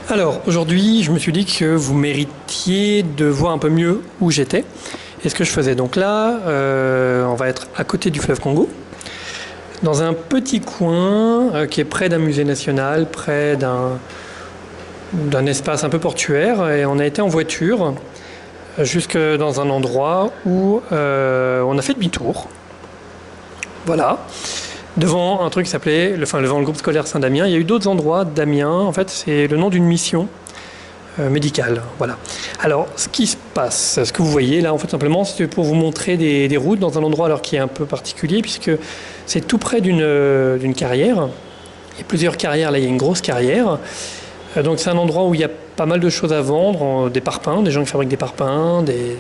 Alors aujourd'hui, je me suis dit que vous méritiez de voir un peu mieux où j'étais et ce que je faisais. Donc là, on va être à côté du fleuve Congo, dans un petit coin qui est près d'un musée national, près d'un espace un peu portuaire. Et on a été en voiture jusque dans un endroit où on a fait demi-tour. Voilà. Devant un truc qui s'appelait, devant le groupe scolaire Saint-Damien. Il y a eu d'autres endroits d'Amiens. En fait, c'est le nom d'une mission médicale. Voilà. Alors, ce qui se passe, ce que vous voyez là, en fait, simplement, c'est pour vous montrer des routes dans un endroit alors qui est un peu particulier, puisque c'est tout près d'une carrière. Il y a plusieurs carrières. Là, il y a une grosse carrière. Donc, c'est un endroit où il y a pas mal de choses à vendre, des parpaings, des gens qui fabriquent des parpaings, des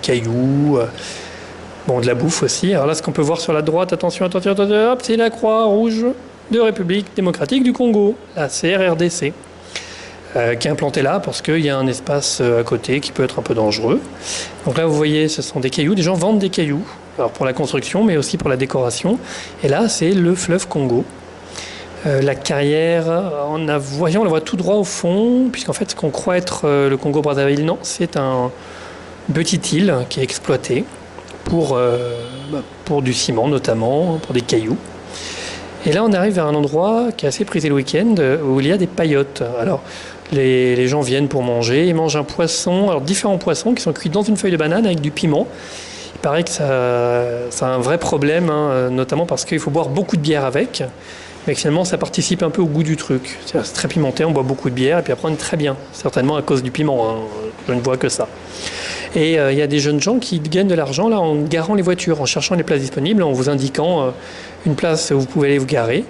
cailloux. Bon, de la bouffe aussi. Alors là, ce qu'on peut voir sur la droite, attention, hop, c'est la Croix-Rouge de République démocratique du Congo, la CRRDC, qui est implantée là parce qu'il y a un espace à côté qui peut être un peu dangereux. Donc là, vous voyez, ce sont des cailloux. Des gens vendent des cailloux, alors pour la construction, mais aussi pour la décoration. Et là, c'est le fleuve Congo. La carrière, on la voit tout droit au fond, puisqu'en fait, ce qu'on croit être le Congo-Brazzaville, non, c'est une petite île qui est exploitée pour du ciment notamment, pour des cailloux. Et là, on arrive vers un endroit qui est assez prisé le week-end, où il y a des paillotes. Alors, les gens viennent pour manger, ils mangent un poisson, alors différents poissons qui sont cuits dans une feuille de banane avec du piment. Il paraît que ça a un vrai problème, notamment parce qu'il faut boire beaucoup de bière avec, mais que finalement, ça participe un peu au goût du truc. C'est très pimenté, on boit beaucoup de bière, et puis après, on est très bien, certainement à cause du piment, je ne vois que ça. Et il y a des jeunes gens qui gagnent de l'argent là en garant les voitures, en cherchant les places disponibles, en vous indiquant une place où vous pouvez aller vous garer.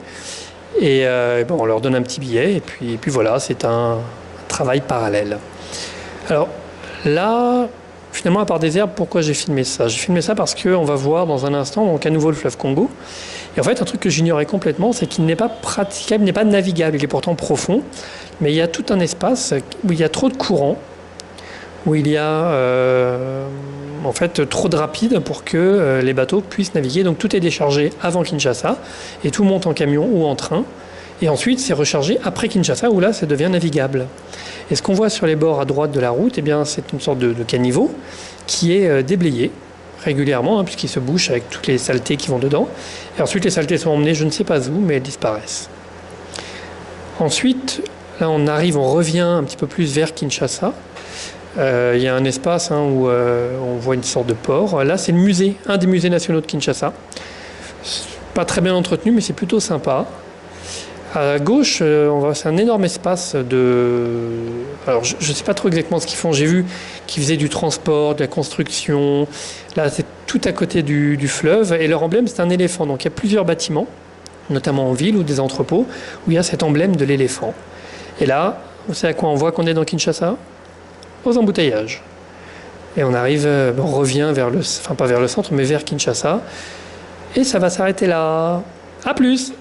Et on leur donne un petit billet, et puis voilà, c'est un travail parallèle. Alors là, finalement, à part des herbes, pourquoi j'ai filmé ça? J'ai filmé ça parce qu'on va voir dans un instant, donc à nouveau le fleuve Congo. Et en fait, un truc que j'ignorais complètement, c'est qu'il n'est pas praticable, il n'est pas navigable, il est pourtant profond, mais il y a tout un espace où il y a trop de courant, où il y a en fait trop de rapides pour que les bateaux puissent naviguer. Donc tout est déchargé avant Kinshasa et tout monte en camion ou en train. Et ensuite c'est rechargé après Kinshasa où là ça devient navigable. Et ce qu'on voit sur les bords à droite de la route, eh bien, c'est une sorte de caniveau qui est déblayé régulièrement puisqu'il se bouche avec toutes les saletés qui vont dedans. Et ensuite les saletés sont emmenées je ne sais pas où mais elles disparaissent. Ensuite, là on revient un petit peu plus vers Kinshasa. Il y a un espace où on voit une sorte de port. Là, c'est le musée, un des musées nationaux de Kinshasa. Pas très bien entretenu, mais c'est plutôt sympa. À gauche, c'est un énorme espace Alors, je ne sais pas trop exactement ce qu'ils font. J'ai vu qu'ils faisaient du transport, de la construction. Là, c'est tout à côté du fleuve. Et leur emblème, c'est un éléphant. Donc, il y a plusieurs bâtiments, notamment en ville ou des entrepôts, où il y a cet emblème de l'éléphant. Et là, vous savez à quoi on voit qu'on est dans Kinshasa ? Aux embouteillages. Et on revient pas vers le centre, mais vers Kinshasa. Et ça va s'arrêter là. À plus!